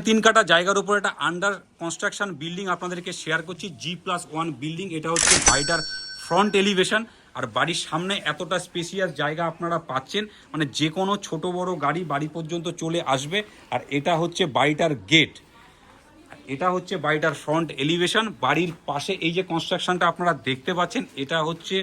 তিন কাটা জায়গার উপর একটা আন্ডার কনস্ট্রাকশন বিল্ডিং আপনাদেরকে শেয়ার করছি। G+1 building. এটা হচ্ছে বাড়িটার ফ্রন্ট এলিভেশন। আর বাড়ির সামনে এতটা স্পেসিয়াস জায়গা আপনারা পাচ্ছেন, মানে যে কোনো ছোট বড় গাড়ি বাড়ি পর্যন্ত চলে আসবে। আর এটা হচ্ছে বাড়িটার গেট, এটা হচ্ছে বাড়িটার ফ্রন্ট এলিভেশন। বাড়ির পাশে এই যে কনস্ট্রাকশনটা আপনারা দেখতে পাচ্ছেন, এটা হচ্ছে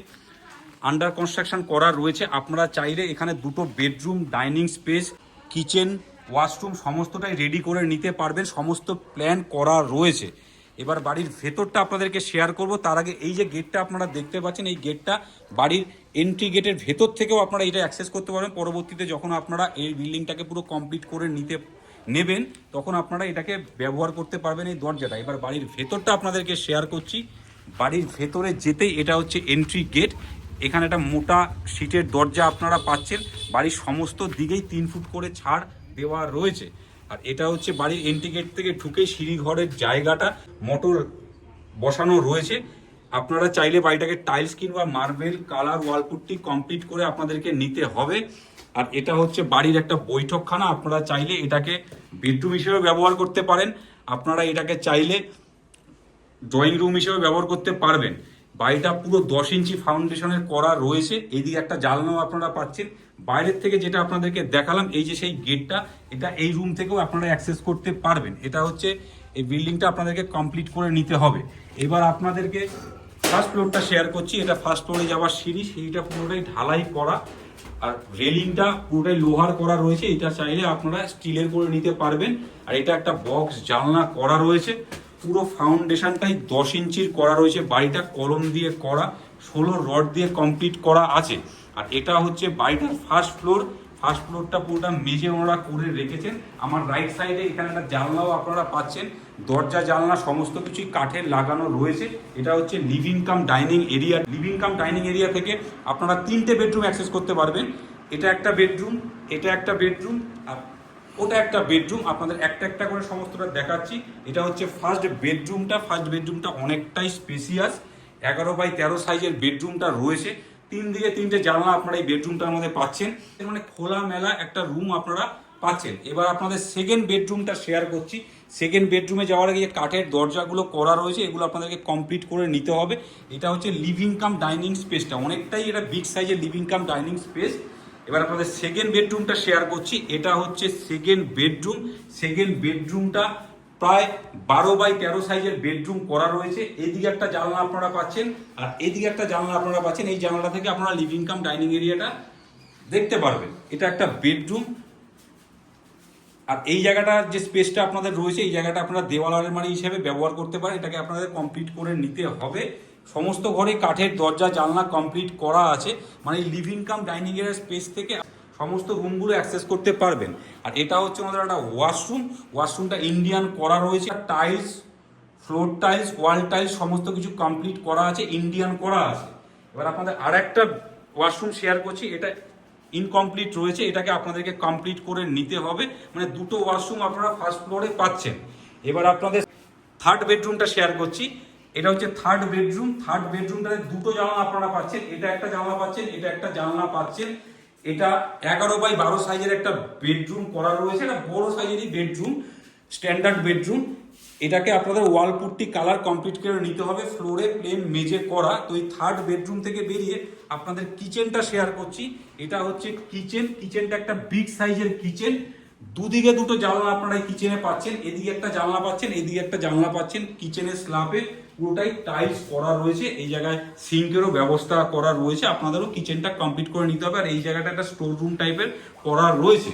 আন্ডার কনস্ট্রাকশন করা রয়েছে। আপনারা চাইলে এখানে দুটো bedroom, dining space, kitchen, washroom সমস্তটাই রেডি করে নিতে পারবেন। সমস্ত প্ল্যান করা রয়েছে। এবার বাড়ির ভেতরটা আপনাদেরকে শেয়ার করব। তার আগে এই যে গেটটা আপনারা দেখতে পাচ্ছেন, এই গেটটা বাড়ির এন্ট্রি গেটের ভেতর থেকেও আপনারা এটা অ্যাক্সেস করতে পারবেন। পরবর্তীতে যখন আপনারা এই বিল্ডিংটাকে পুরো কমপ্লিট করে নেবেন তখন আপনারা এটাকে ব্যবহার করতে পারবেন এই দরজাটা। এবার বাড়ির ভেতরটা আপনাদেরকে শেয়ার করছি। বাড়ির ভেতরে যেতেই এটা হচ্ছে এন্ট্রি গেট। এখানে একটা মোটা সিটের দরজা আপনারা পাচ্ছেন। বাড়ির সমস্ত দিকেই 3 ফুট করে ছাড় দেওয়া রয়েছে। আর এটা হচ্ছে বাড়ির এন্ট্রি গেট থেকে ঢুকে সিঁড়িঘরের জায়গাটা, মোটর বসানো রয়েছে। আপনারা চাইলে বাড়িটাকে টাইলস কিংবা মার্বেল কালার ওয়ালপুট্টি কমপ্লিট করে আপনাদেরকে নিতে হবে। আর এটা হচ্ছে বাড়ির একটা বৈঠকখানা। আপনারা চাইলে এটাকে বেডরুম হিসেবে ব্যবহার করতে পারেন। আপনারা এটাকে চাইলে ড্রয়িং রুম হিসেবে ব্যবহার করতে পারবেন। বাড়িটা পুরো 10 ইঞ্চি ফাউন্ডেশনের করা রয়েছে। এইদিকে একটা জানলাও আপনারা পাচ্ছেন। বাইরের থেকে যেটা আপনাদেরকে দেখালাম, এই যে সেই গেটটা, এটা এই রুম থেকেও আপনারা অ্যাক্সেস করতে পারবেন। এটা হচ্ছে এই বিল্ডিংটা আপনাদেরকে কমপ্লিট করে নিতে হবে। এবার আপনাদেরকে ফার্স্ট ফ্লোরটা শেয়ার করছি। এটা ফার্স্ট ফ্লোরে যাওয়ার সিঁড়িটা পুরোটাই ঢালাই করা। আর রেলিংটা পুরোটাই লোহার করা রয়েছে। এটা চাইলে আপনারা স্টিলের করে নিতে পারবেন। আর এটা একটা বক্স জানলা করা রয়েছে। পুরো ফাউন্ডেশনটাই 10 ইঞ্চির করা রয়েছে। বাড়িটা কলম দিয়ে করা, 16 রড দিয়ে কমপ্লিট করা আছে। আর এটা হচ্ছে বাড়িটার ফার্স্ট ফ্লোর। ফার্স্ট ফ্লোরটা পুরোটা মেঝে ওনারা করে রেখেছেন। আমার রাইট সাইডে এখানে একটা জানলাও আপনারা পাচ্ছেন। দরজা জানলা সমস্ত কিছুই কাঠের লাগানো রয়েছে। এটা হচ্ছে living cum dining area. Living cum dining area থেকে আপনারা 3টে বেডরুম অ্যাক্সেস করতে পারবেন। এটা একটা বেডরুম, এটা একটা বেডরুম, আর ওটা একটা বেডরুম। আপনাদের একটা একটা করে সমস্তটা দেখাচ্ছি। এটা হচ্ছে ফার্স্ট বেডরুমটা। ফার্স্ট বেডরুমটা অনেকটাই স্পেসিয়াস। 11x13 সাইজের বেডরুমটা রয়েছে। 3 দিকে 3টে জানলা আপনারা এই বেডরুমটার মধ্যে পাচ্ছেন। মানে খোলামেলা একটা রুম আপনারা পাচ্ছেন। এবার আপনাদের সেকেন্ড বেডরুমটা শেয়ার করছি। সেকেন্ড বেডরুমে যাওয়ার আগে কাঠের দরজাগুলো করা রয়েছে, এগুলো আপনাদেরকে কমপ্লিট করে নিতে হবে। এটা হচ্ছে লিভিং কাম ডাইনিং স্পেসটা, অনেকটাই এটা বিগ সাইজের লিভিং কাম ডাইনিং স্পেস। এবার আপনাদের সেকেন্ড বেডরুমটা শেয়ার করছি। এটা হচ্ছে সেকেন্ড বেডরুম। সেকেন্ড বেডরুমটা প্রায় 12x13 সাইজের বেডরুম করা রয়েছে। এইদিকে একটা জানলা আপনারা পাচ্ছেন, আর এইদিকে একটা জানলা আপনারা পাচ্ছেন। এই জানলা থেকে আপনারা লিভিং কাম ডাইনিং এরিয়াটা দেখতে পারবেন। এটা একটা বেডরুম। আর এই জায়গাটার যে স্পেসটা আপনাদের রয়েছে, এই জায়গাটা আপনারা দেওয়াল আলমারি হিসেবে ব্যবহার করতে পারেন। এটাকে আপনাদের কমপ্লিট করে নিতে হবে। সমস্ত ঘরে কাঠের দরজা জানলা কমপ্লিট করা আছে। মানে লিভিং কাম ডাইনিং এর স্পেস থেকে সমস্ত রুমগুলো অ্যাক্সেস করতে পারবেন। আর এটা হচ্ছে আমাদের একটা ওয়াশরুম। ওয়াশরুমটা ইন্ডিয়ান করা রয়েছে। Tiles, floor tiles, wall tiles সমস্ত কিছু কমপ্লিট করা আছে, ইন্ডিয়ান করা আছে। এবার আপনাদের আর একটা ওয়াশরুম শেয়ার করছি। এটা ইনকমপ্লিট রয়েছে, এটাকে আপনাদেরকে কমপ্লিট করে নিতে হবে। মানে দুটো ওয়াশরুম আপনারা ফার্স্ট ফ্লোরে পাচ্ছেন। এবার আপনাদের থার্ড বেডরুমটা শেয়ার করছি। এটা হচ্ছে থার্ড বেডরুম। থার্ড বেডরুমটাতে দুটো জানলা আপনারা পাচ্ছেন। এটা একটা জানলা পাচ্ছেন, এটা একটা জানলা পাচ্ছেন। এটা 11x12 সাইজের একটা বেডরুম করা রয়েছে। এটা বড় সাইজেরই বেডরুম, স্ট্যান্ডার্ড বেডরুম। এটাকে আপনাদের ওয়াল পুট্টি কালার কমপ্লিট করে নিতে হবে। ফ্লোরে প্লেন মেঝে করা। তো এই থার্ড বেডরুম থেকে বেরিয়ে আপনাদের কিচেনটা শেয়ার করছি। এটা হচ্ছে কিচেন। কিচেনটা একটা বিগ সাইজের কিচেন। দুদিকে দুটো জানলা আপনারা এই কিচেনে পাচ্ছেন। এদিকে একটা জানলা পাচ্ছেন, এদিকে একটা জানলা পাচ্ছেন। কিচেনের স্ল্যাবে পুরোটাই টাইলস করা রয়েছে। এই জায়গায় সিঙ্কেরও ব্যবস্থা করা রয়েছে। আপনাদেরও কিচেনটা কমপ্লিট করে নিতে হবে। আর এই জায়গাটা একটা স্টোর রুম টাইপের করা রয়েছে।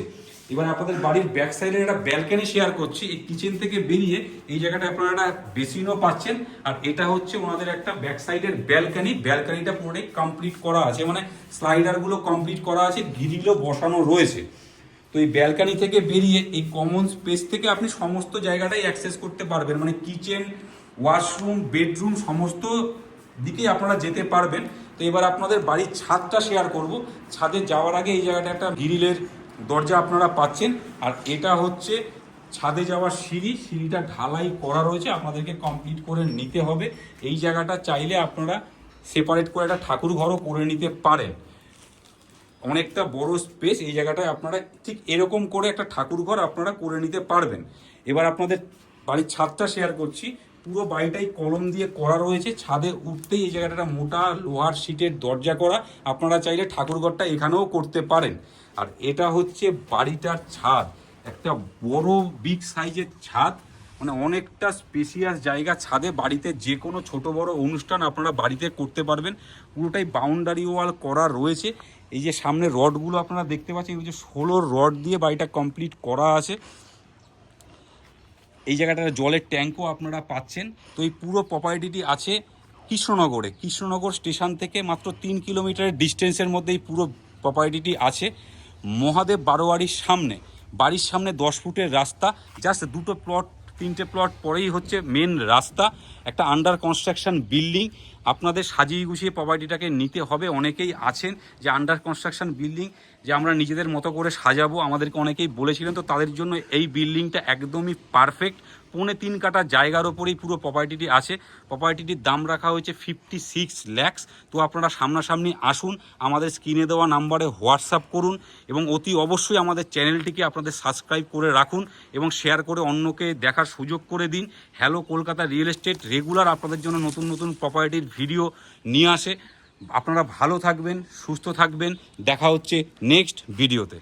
এবার আপনাদের বাড়ির ব্যাক সাইডে একটা ব্যালকনি শেয়ার করছি। এই কিচেন থেকে বেরিয়ে এই জায়গাটা আপনারা একটা বেসিনও পাচ্ছেন। আর এটা হচ্ছে ওনাদের একটা ব্যাক সাইডের ব্যালকনি। ব্যালকনিটা পুরোটাই কমপ্লিট করা আছে, মানে স্লাইডারগুলো কমপ্লিট করা আছে, গ্রিলও বসানো রয়েছে। তো এই ব্যালকনি থেকে বেরিয়ে এই কমন স্পেস থেকে আপনি সমস্ত জায়গাটাই অ্যাক্সেস করতে পারবেন। মানে কিচেন, ওয়াশরুম, বেডরুম সমস্ত দিকেই আপনারা যেতে পারবেন। তো এবার আপনাদের বাড়ির ছাদটা শেয়ার করব। ছাদে যাওয়ার আগে এই জায়গাটা একটা গ্রিলের দরজা আপনারা পাচ্ছেন। আর এটা হচ্ছে ছাদে যাওয়ার সিঁড়িটা ঢালাই করা রয়েছে, আপনাদেরকে কমপ্লিট করে নিতে হবে। এই জায়গাটা চাইলে আপনারা সেপারেট করে একটা ঠাকুর ঘরও করে নিতে পারেন। অনেকটা বড় স্পেস এই জায়গাটায়। আপনারা ঠিক এরকম করে একটা ঠাকুর ঘর আপনারা করে নিতে পারবেন। এবার আপনাদের বাড়ির ছাদটা শেয়ার করছি। পুরো বাড়িটাই কলম দিয়ে করা রয়েছে। ছাদে উঠতেই এই জায়গাটা মোটা লোহার শিটের দরজা করা। আপনারা চাইলে ঠাকুরঘরটা এখানেও করতে পারেন। আর এটা হচ্ছে বাড়িটার ছাদ, একটা বড় বিগ সাইজের ছাদ, মানে অনেকটা স্পেসিয়াস জায়গা। ছাদে বাড়িতে যে কোনো ছোট বড় অনুষ্ঠান আপনারা বাড়িতে করতে পারবেন। পুরোটাই বাউন্ডারি ওয়াল করা রয়েছে। এই যে সামনে রডগুলো আপনারা দেখতে পাচ্ছেন, এই যে 16 রড দিয়ে বাড়িটা কমপ্লিট করা আছে। এই জায়গাটার জলের ট্যাঙ্কও আপনারা পাচ্ছেন। তো এই পুরো প্রপার্টিটি আছে কৃষ্ণনগরে। কৃষ্ণনগর স্টেশন থেকে মাত্র 3 কিলোমিটারের ডিস্টেন্সের মধ্যে এই পুরো প্রপার্টিটি আছে। মহাদেব বারোয়ারির সামনে, বাড়ির সামনে 10 ফুটের রাস্তা, জাস্ট 2টো প্লট 3টে প্লট পরেই হচ্ছে মেন রাস্তা। একটা আন্ডার কনস্ট্রাকশন বিল্ডিং। আপনাদের সাজিয়ে গুছিয়ে প্রপার্টিটাকে নিতে হবে। অনেকেই আছেন যে আন্ডার কনস্ট্রাকশন বিল্ডিং যে আমরা নিজেদের মতো করে সাজাবো, আমাদেরকে অনেকেই বলেছিলেন। তো তাদের জন্য এই বিল্ডিংটা একদমই পারফেক্ট। 3.25 কাঠা জায়গার ওপরেই পুরো প্রপার্টিটি আছে। প্রপার্টিটির দাম রাখা হয়েছে 56 lakhs। তো আপনারা সামনাসামনি আসুন, আমাদের স্ক্রিনে দেওয়া নাম্বারে হোয়াটসঅ্যাপ করুন এবং অতি অবশ্যই আমাদের চ্যানেলটিকে আপনাদের সাবস্ক্রাইব করে রাখুন এবং শেয়ার করে অন্যকে দেখার সুযোগ করে দিন। Hello Kolkata real estate regular আপনাদের জন্য নতুন নতুন প্রপার্টির ভিডিও নিয়ে আসে। আপনারা ভালো থাকবেন, সুস্থ থাকবেন। দেখা হচ্ছে নেক্সট ভিডিওতে।